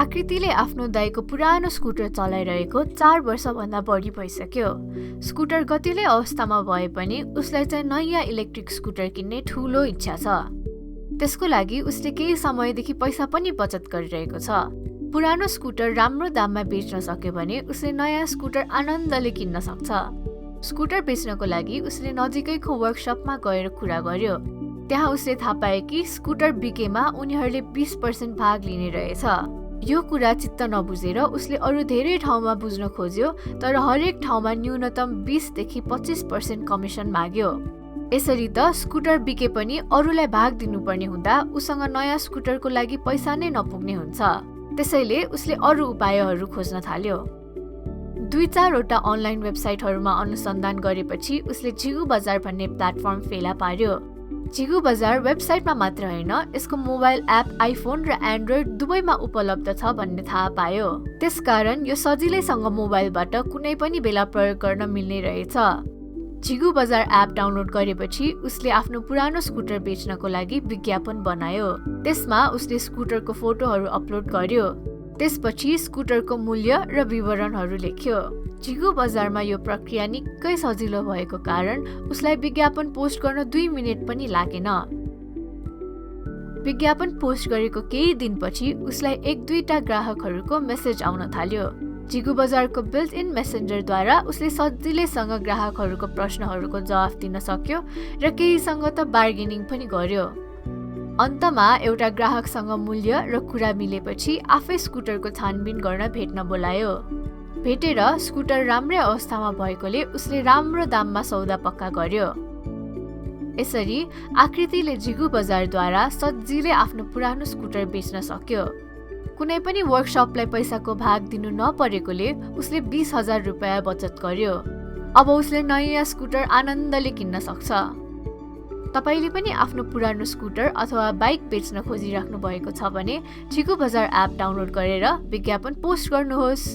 आकृतिले आफ्नो दाइको पुरानो स्कुटर चलाइरहेको 4 वर्षभन्दा बढी भइसक्यो। स्कुटर कतिले अवस्थामा भए पनि उसलाई चाहिँ नयाँ इलेक्ट्रिक स्कुटर किन्ने ठूलो इच्छा छ। त्यसको लागि उसले केही समयदेखि पैसा पनि बचत गरिरहेको छ। पुरानो स्कुटर राम्रो दाममा बेच्न सक्यो भने उसले नयाँ स्कुटर आनन्दले किन्न सक्छ। स्कुटर बेच्नको लागि उसले नजिकैको वर्कसपमा गएर कुरा गर्यो। त्यहाँ उसले थाहा पाए कि स्कुटर बिकेमा उनीहरूले 20% भाग लिने रहेछ। यो कुरा चित्त नबुझेर उसले अरू धेरै ठाउँमा बुझ्न खोज्यो, तर हरेक ठाउँमा न्यूनतम 20 देखि 25% कमिसन माग्यो। यसरी त स्कुटर बिके पनि अरूलाई भाग दिनुपर्ने हुँदा उसँग नयाँ स्कुटरको लागि पैसा नै नपुग्ने हुन्छ। त्यसैले उसले अरू उपायहरू खोज्न थाल्यो। 2-4 वटा अनलाइन वेबसाइटहरूमा अनुसन्धान गरेपछि उसले झिगु बजार भन्ने प्लेटफर्म फेला पार्यो। झिगु बजार वेबसाइटमा मात्र होइन, यसको मोबाइल एप आइफोन र एन्ड्रोइड दुवैमा उपलब्ध छ भन्ने थाहा पायो। त्यसकारण यो सजिलैसँग मोबाइलबाट कुनै पनि बेला प्रयोग गर्न मिल्ने रहेछ। झिगु बजार एप डाउनलोड गरेपछि उसले आफ्नो पुरानो स्कुटर बेच्नको लागि विज्ञापन बनायो। त्यसमा उसले स्कुटरको फोटोहरू अपलोड गर्यो। त्यसपछि स्कुटरको मूल्य र विवरणहरू लेख्यो। झिगु बजारमा यो प्रक्रिया निकै सजिलो भएको कारण उसलाई विज्ञापन पोस्ट गर्न 2 मिनेट पनि लागेन। विज्ञापन पोस्ट गरेको केही दिनपछि उसलाई 1-2टा ग्राहकहरूको मेसेज आउन थाल्यो। झिगु बजारको बिल्ट इन मेसेन्जरद्वारा उसले सजिलैसँग ग्राहकहरूको प्रश्नहरूको जवाफ दिन सक्यो र केहीसँग त बार्गेनिङ पनि गर्यो। अन्तमा एउटा ग्राहकसँग मूल्य र कुरा मिलेपछि आफै स्कुटरको छानबिन गर्न भेट्न बोलायो। भेटेर स्कुटर राम्रै अवस्थामा भएकोले उसले राम्रो दाममा सौदा पक्का गर्यो। यसरी आकृतिले झिगु बजारद्वारा सजिलै आफ्नो पुरानो स्कुटर बेच्न सक्यो। कुनै पनि वर्कसपलाई पैसाको भाग दिनु नपरेकोले उसले 20,000 रुपियाँ बचत गर्यो। अब उसले नयाँ स्कुटर आनन्दले किन्न सक्छ। तपाईले पनि आफ्नो पुरानो स्कुटर अथवा बाइक बेच्न खोजिराख्नु भएको छ भने झिगु बजार एप डाउनलोड गरेर विज्ञापन पोस्ट गर्नुहोस्।